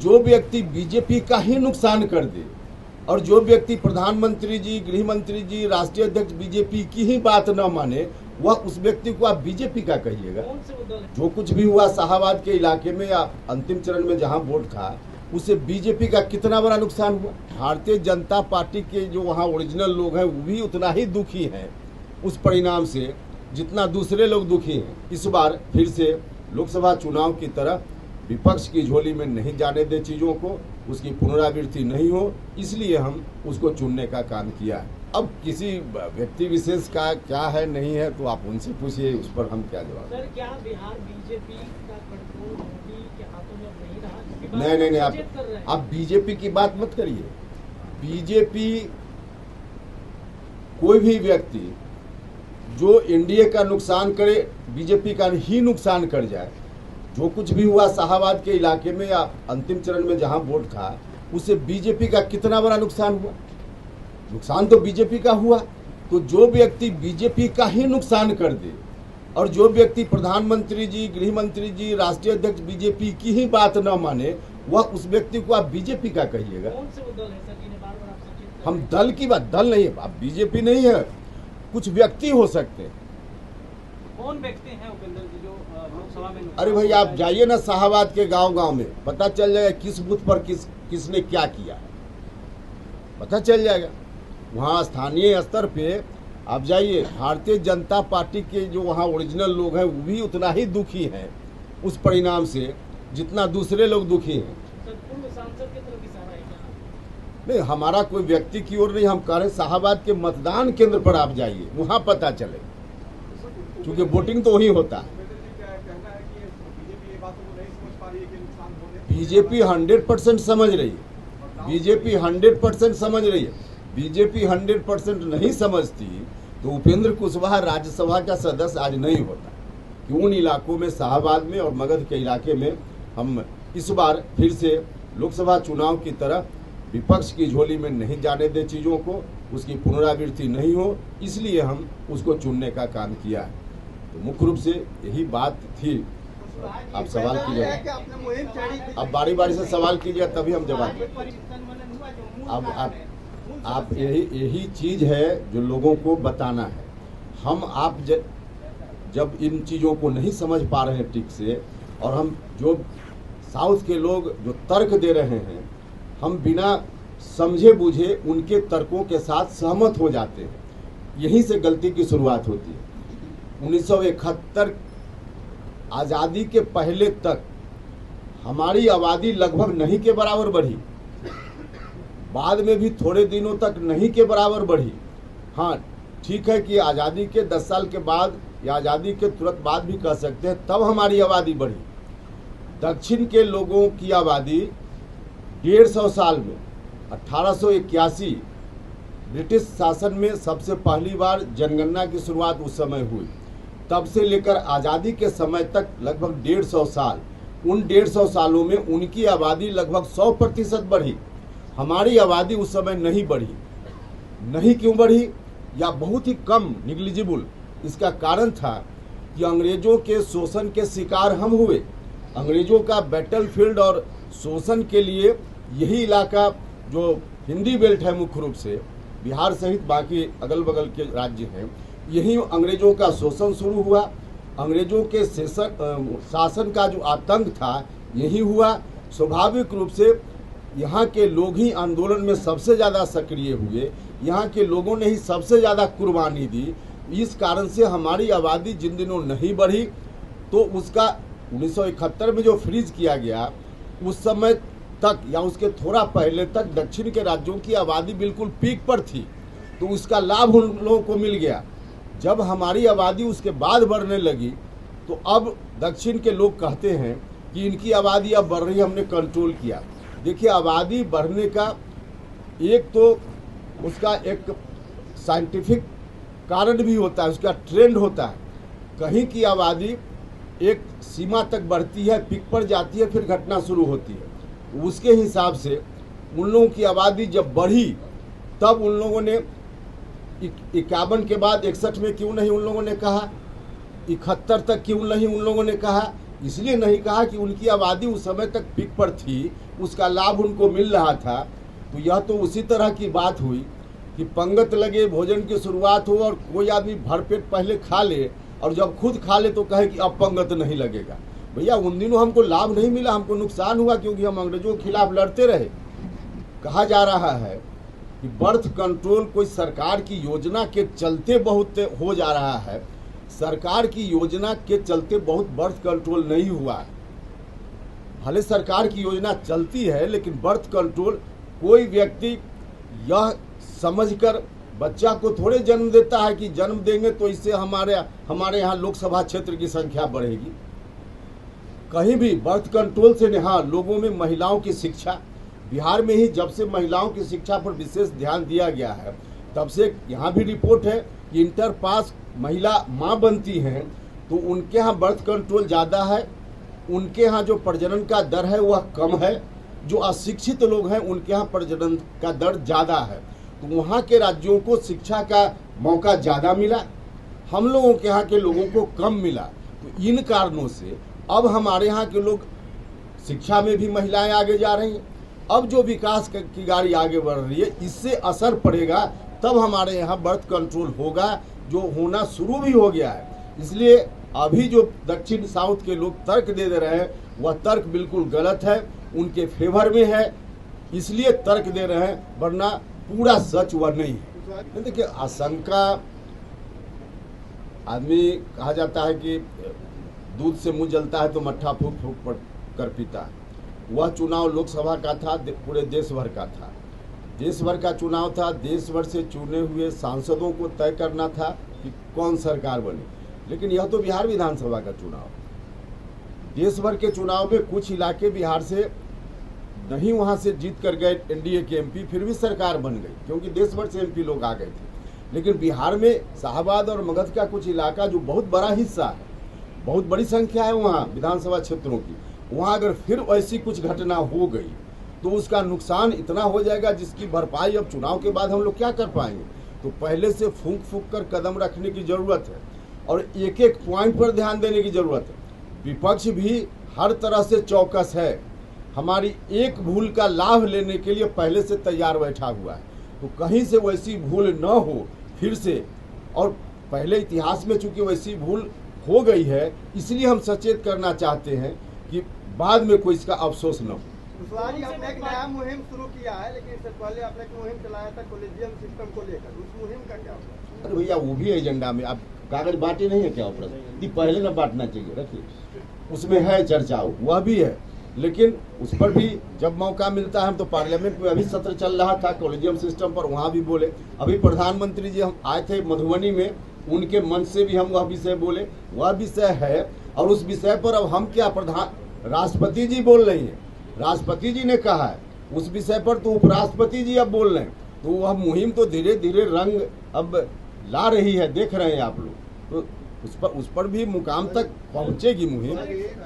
जो व्यक्ति बीजेपी का ही नुकसान कर दे और जो व्यक्ति प्रधानमंत्री जी, गृह मंत्री जी, राष्ट्रीय अध्यक्ष बीजेपी की ही बात न माने, वह उस व्यक्ति को आप बीजेपी का कहिएगा। जो कुछ भी हुआ शाहाबाद के इलाके में या अंतिम चरण में जहां वोट था, उससे बीजेपी का कितना बड़ा नुकसान हुआ। भारतीय जनता पार्टी के जो वहां ओरिजिनल लोग हैं वो भी उतना ही दुखी हैं उस परिणाम से जितना दूसरे लोग दुखी हैं। इस बार फिर से लोकसभा चुनाव की तरह विपक्ष की झोली में नहीं जाने दे चीज़ों को, उसकी पुनरावृत्ति नहीं हो, इसलिए हम उसको चुनने का काम किया है। अब किसी व्यक्ति विशेष का क्या है नहीं है तो आप उनसे पूछिए, उस पर हम क्या जवाब। सर, क्या बिहार बीजेपी का कंट्रोल मोदी के हाथों में अब नहीं रहा? नहीं, आप बीजेपी की बात मत करिए। बीजेपी कोई भी व्यक्ति जो एनडीए का नुकसान करे, बीजेपी का ही नुकसान कर जाए। जो कुछ भी हुआ शाहाबाद के इलाके में या अंतिम चरण में जहां वोट था, उससे बीजेपी का कितना बड़ा नुकसान हुआ। नुकसान तो बीजेपी का हुआ। तो जो व्यक्ति बीजेपी का ही नुकसान कर दे और जो व्यक्ति प्रधानमंत्री जी, गृह मंत्री जी, राष्ट्रीय अध्यक्ष बीजेपी की ही बात न माने, वह उस व्यक्ति को आप बीजेपी का कहिएगा। कौन से वो दल है सर जिन्हें बार-बार आप सचेत कर हम दल की बात, दल नहीं है, आप बीजेपी नहीं है, कुछ व्यक्ति हो सकते हैं। कौन व्यक्ति हैं उपेंद्र जी जो लोकसभा में? अरे भाई आप जाइए ना शाहाबाद के गांव-गांव में, पता चल जाएगा किस बूथ पर किसने क्या किया, पता चल जाएगा। वहाँ स्थानीय स्तर पे आप जाइए, भारतीय जनता पार्टी के जो वहाँ ओरिजिनल लोग हैं वो भी उतना ही दुखी हैं उस परिणाम से जितना दूसरे लोग दुखी हैं। सर, पूर्व सांसद की तरफ इशारा है क्या? नहीं, हमारा कोई व्यक्ति की ओर नहीं, हम कह रहे शाहाबाद के मतदान केंद्र पर आप जाइए, वहाँ पता चले, क्योंकि वोटिंग तो वही होता है। बीजेपी 100% समझ रही है, बीजेपी 100% समझ रही है। बीजेपी 100% नहीं समझती तो उपेंद्र कुशवाहा राज्यसभा का सदस्य आज नहीं होता कि उन इलाकों में शाहाबाद में और मगध के इलाके में हम इस बार फिर से लोकसभा चुनाव की तरह विपक्ष की झोली में नहीं जाने दे चीज़ों को, उसकी पुनरावृत्ति नहीं हो, इसलिए हम उसको चुनने का काम किया है। तो मुख्य रूप से यही बात थी। आप सवाल कीजिए, अब बारी बारी से सवाल कीजिए तभी हम जवाब दें। अब आप यही चीज़ है जो लोगों को बताना है। हम आप जब इन चीज़ों को नहीं समझ पा रहे हैं ठीक से, और हम जो साउथ के लोग जो तर्क दे रहे हैं, हम बिना समझे बूझे उनके तर्कों के साथ सहमत हो जाते हैं, यहीं से गलती की शुरुआत होती है। 1971 आज़ादी के पहले तक हमारी आबादी लगभग नहीं के बराबर बढ़ी, बाद में भी थोड़े दिनों तक नहीं के बराबर बढ़ी। हाँ ठीक है कि आज़ादी के 10 साल के बाद या आज़ादी के तुरंत बाद भी कह सकते हैं तब हमारी आबादी बढ़ी। दक्षिण के लोगों की आबादी 150 साल में 1881 ब्रिटिश शासन में सबसे पहली बार जनगणना की शुरुआत उस समय हुई। तब से लेकर आज़ादी के समय तक लगभग 150 साल, उन 150 सालों में उनकी आबादी लगभग 100% बढ़ी। हमारी आबादी उस समय नहीं बढ़ी। नहीं क्यों बढ़ी या बहुत ही कम, निग्लिजिबल, इसका कारण था कि अंग्रेज़ों के शोषण के शिकार हम हुए। अंग्रेज़ों का बैटलफील्ड और शोषण के लिए यही इलाका जो हिंदी बेल्ट है, मुख्य रूप से बिहार सहित बाकी अगल बगल के राज्य हैं, यही अंग्रेज़ों का शोषण शुरू हुआ। अंग्रेज़ों के शासन का जो आतंक था यही हुआ। स्वाभाविक रूप से यहाँ के लोग ही आंदोलन में सबसे ज़्यादा सक्रिय हुए, यहाँ के लोगों ने ही सबसे ज़्यादा कुर्बानी दी। इस कारण से हमारी आबादी जिन दिनों नहीं बढ़ी, तो उसका 1971 में जो फ्रीज किया गया, उस समय तक या उसके थोड़ा पहले तक दक्षिण के राज्यों की आबादी बिल्कुल पीक पर थी, तो उसका लाभ उन लोगों को मिल गया। जब हमारी आबादी उसके बाद बढ़ने लगी तो अब दक्षिण के लोग कहते हैं कि इनकी आबादी अब बढ़ रही है, हमने कंट्रोल किया। देखिए, आबादी बढ़ने का एक तो उसका एक साइंटिफिक कारण भी होता है, उसका ट्रेंड होता है। कहीं की आबादी एक सीमा तक बढ़ती है, पीक पर जाती है, फिर घटना शुरू होती है। उसके हिसाब से उन लोगों की आबादी जब बढ़ी तब उन लोगों ने 51 के बाद 61 में क्यों नहीं उन लोगों ने कहा, 71 तक क्यों नहीं उन लोगों ने कहा इसलिए नहीं कहा कि उनकी आबादी उस समय तक पीक पर थी, उसका लाभ उनको मिल रहा था। तो यह तो उसी तरह की बात हुई कि पंगत लगे, भोजन की शुरुआत हो और कोई आदमी भरपेट पहले खा ले और जब खुद खा ले तो कहे कि अब पंगत नहीं लगेगा। भैया उन दिनों हमको लाभ नहीं मिला, हमको नुकसान हुआ, क्योंकि हम अंग्रेजों के खिलाफ लड़ते रहे। कहा जा रहा है कि बर्थ कंट्रोल कोई सरकार की योजना के चलते बहुत हो जा रहा है। सरकार की योजना के चलते बहुत बर्थ कंट्रोल नहीं हुआ है। भले सरकार की योजना चलती है, लेकिन बर्थ कंट्रोल कोई व्यक्ति यह समझकर बच्चा को थोड़े जन्म देता है कि जन्म देंगे तो इससे हमारे यहाँ लोकसभा क्षेत्र की संख्या बढ़ेगी। कहीं भी बर्थ कंट्रोल से नहीं। हाँ, लोगों में महिलाओं की शिक्षा, बिहार में ही जब से महिलाओं की शिक्षा पर विशेष ध्यान दिया गया है, तब से यहाँ भी रिपोर्ट है कि इंटर पास महिला माँ बनती हैं तो उनके यहाँ बर्थ कंट्रोल ज़्यादा है, उनके यहाँ जो प्रजनन का दर है वह कम है। जो अशिक्षित लोग हैं उनके यहाँ प्रजनन का दर ज़्यादा है। तो वहाँ के राज्यों को शिक्षा का मौका ज़्यादा मिला, हम लोगों के यहाँ के लोगों को कम मिला। तो इन कारणों से अब हमारे यहाँ के लोग शिक्षा में भी महिलाएं आगे जा रही हैं। अब जो विकास की गाड़ी आगे बढ़ रही है, इससे असर पड़ेगा, तब हमारे यहाँ बर्थ कंट्रोल होगा, जो होना शुरू भी हो गया है। इसलिए अभी जो दक्षिण साउथ के लोग तर्क दे रहे हैं वह तर्क बिल्कुल गलत है, उनके फेवर में है, इसलिए तर्क दे रहे हैं, वरना पूरा सच वह नहीं है। देखिए, आशंका, आदमी कहा जाता है कि दूध से मुंह जलता है तो मट्ठा फूक फूक कर पीता है। वह चुनाव लोकसभा का था, पूरे देश भर का था। देश भर का चुनाव था, देश भर से चुने हुए सांसदों को तय करना था कि कौन सरकार बने। लेकिन यह तो बिहार विधानसभा का चुनाव, देश भर के चुनाव में कुछ इलाके बिहार से नहीं वहां से जीत कर गए एनडीए के एमपी, फिर भी सरकार बन गई, क्योंकि देश भर से एमपी लोग आ गए थे। लेकिन बिहार में शाहाबाद और मगध का कुछ इलाका जो बहुत बड़ा हिस्सा है, बहुत बड़ी संख्या है वहाँ विधानसभा क्षेत्रों की, वहाँ अगर फिर ऐसी कुछ घटना हो गई तो उसका नुकसान इतना हो जाएगा जिसकी भरपाई अब चुनाव के बाद हम लोग क्या कर पाएंगे। तो पहले से फूंक फूंक कर कदम रखने की ज़रूरत है और एक एक पॉइंट पर ध्यान देने की ज़रूरत है। विपक्ष भी हर तरह से चौकस है, हमारी एक भूल का लाभ लेने के लिए पहले से तैयार बैठा हुआ है। तो कहीं से वैसी भूल न हो फिर से, और पहले इतिहास में चूंकि वैसी भूल हो गई है, इसलिए हम सचेत करना चाहते हैं कि बाद में कोई इसका अफसोस न हो। कुशवाहा जी, आपने एक नया मुहिम शुरू किया है, लेकिन इससे पहले आपने एक मुहिम चलाया था कॉलेजियम सिस्टम को लेकर, उस मुहिम का क्या हुआ? अरे भैया, वो भी एजेंडा में, आप कागज बांटे नहीं है क्या ऑपरेशन? पहले ना बांटना चाहिए, रखिए, उसमें है चर्चा, वह भी है। लेकिन उस पर भी जब मौका मिलता है, हम तो पार्लियामेंट में अभी सत्र चल रहा था कॉलेजियम सिस्टम पर, वहाँ भी बोले। अभी प्रधानमंत्री जी हम आए थे मधुबनी में, उनके मन से भी हम वह विषय बोले, वह विषय है। और उस विषय पर अब हम क्या, राष्ट्रपति जी बोल रही हैं, राष्ट्रपति जी ने कहा है उस विषय पर, तो उपराष्ट्रपति जी अब बोल रहे हैं। तो वह मुहिम तो धीरे धीरे रंग अब ला रही है, देख रहे हैं आप लोग। तो उस पर भी मुकाम तक पहुंचेगी मुहिम।